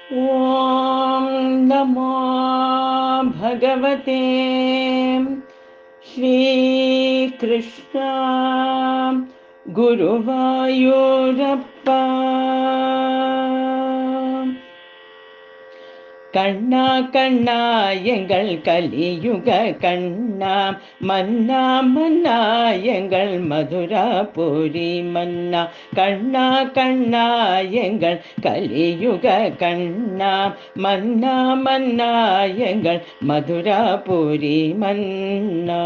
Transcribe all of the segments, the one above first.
ॐ नमो भगवते श्रीकृष्ण गुरुवायूरप्पा। கண்ணா கண்ணா எங்கள் கலியுக கண்ணா, மன்னா மன்னா எங்கள் மதுராபுரி மன்னா. கண்ணா கண்ணா எங்கள் கலியுக கண்ணா, மன்னா மன்னா எங்கள் மதுராபுரி மன்னா.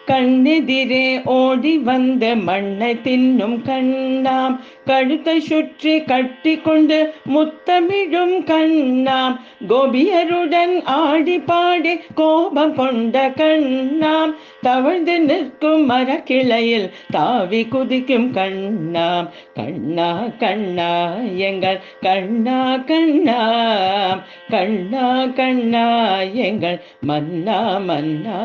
கண்ணெதிரே ஓடி வந்த மண்ணை தின்னும் கண்ணாம், கழுத்தை சுற்றி கட்டி கொண்டு முத்தமிடும் கண்ணாம், கோபியருடன் ஆடி பாடி கோபம் கொண்ட கண்ணாம், தவழ்ந்து நிற்கும் மரக்கிளையில் தாவி குதிக்கும் கண்ணாம். கண்ணா கண்ணா எங்கள் கண்ணா கண்ணா, கண்ணா கண்ணா எங்கள் மன்னா மன்னா.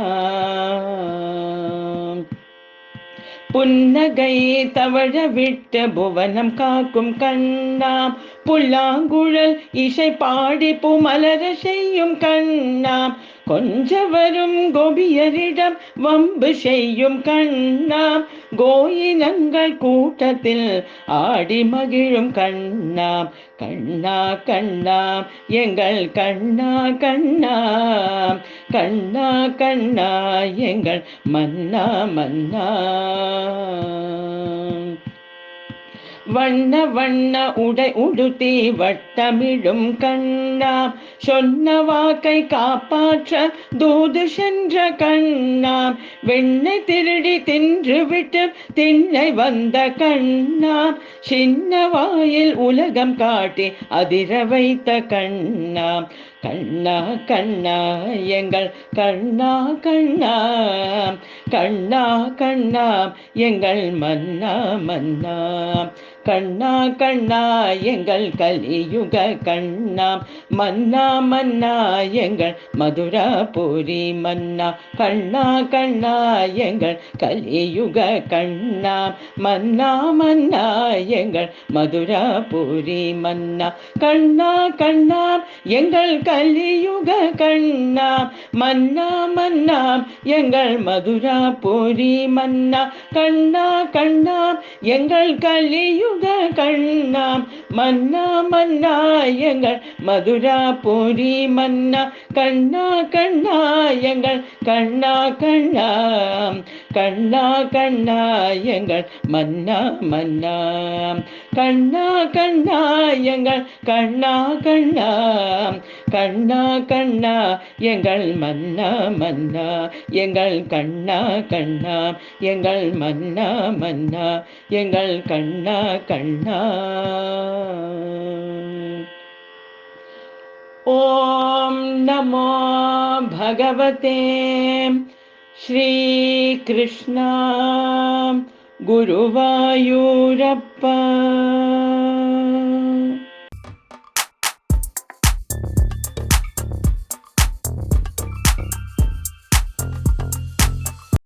புன்னகை தவழ விட்ட புவனம் காக்கும் கண்ணாம், புல்லாங்குழல் இசை பாடி பூமலர செய்யும் கண்ணாம், கொஞ்ச வரும் கோபியரிடம் வம்பு செய்யும் கண்ணாம், கோயிலங்கள் கூட்டத்தில் ஆடி மகிழும் கண்ணாம். கண்ணா கண்ணா எங்கள் கண்ணா கண்ணா, கண்ணா கண்ணா எங்கள் மன்னா மன்னா. வண்ண வண்ண உடை உடுத்தி வட்டமிடும் கண்ணாம், சொன்ன வாக்கை காப்பாற்ற தூது சென்ற கண்ணாம், வெண்ணை திருடி தின்று விட்டு திண்ணை வந்த கண்ணாம், சின்ன வாயில் உலகம் காட்டி அதிர வைத்த கண்ணாம். கண்ணா கண்ணா எங்கள் கண்ணா கண்ணா, கண்ணா கண்ணா எங்கள் மன்னா மன்னா. கண்ணா கண்ணா எங்கள் கலியுக கண்ணா, மன்னா மன்னா எங்கள் மதுராபுரி மன்னா. கண்ணா கண்ணா எங்கள் கலியுக கண்ணா, மன்னா மன்னா எங்கள் மதுராபுரி மன்னா. கண்ணா கண்ணா எங்கள் கலியுக கண்ணா, மன்னா மன்னா எங்கள் மதுராபுரி மன்னா. கண்ணா கண்ணா எங்கள் கலியுக கண்ணா, மன்னா மன்னா எங்கள் மதுராபுரி மன்னா. கண்ணா கண்ணா எங்கள் கண்ணா கண்ணா, கண்ணா கண்ணா எங்கள் மன்னா மன்னா. கண்ணா கண்ணா எங்கள் கண்ணா கண்ணா, கண்ணா கண்ணா எங்கள் மன்னா மன்னா. எங்கள் கண்ணா கண்ணா எங்கள் மன்னா மன்னா, எங்கள் கண்ணா கண்ணா. ஓம் நமோ பகவதே ஸ்ரீகிருஷ்ணா குருவாயூரப்பா.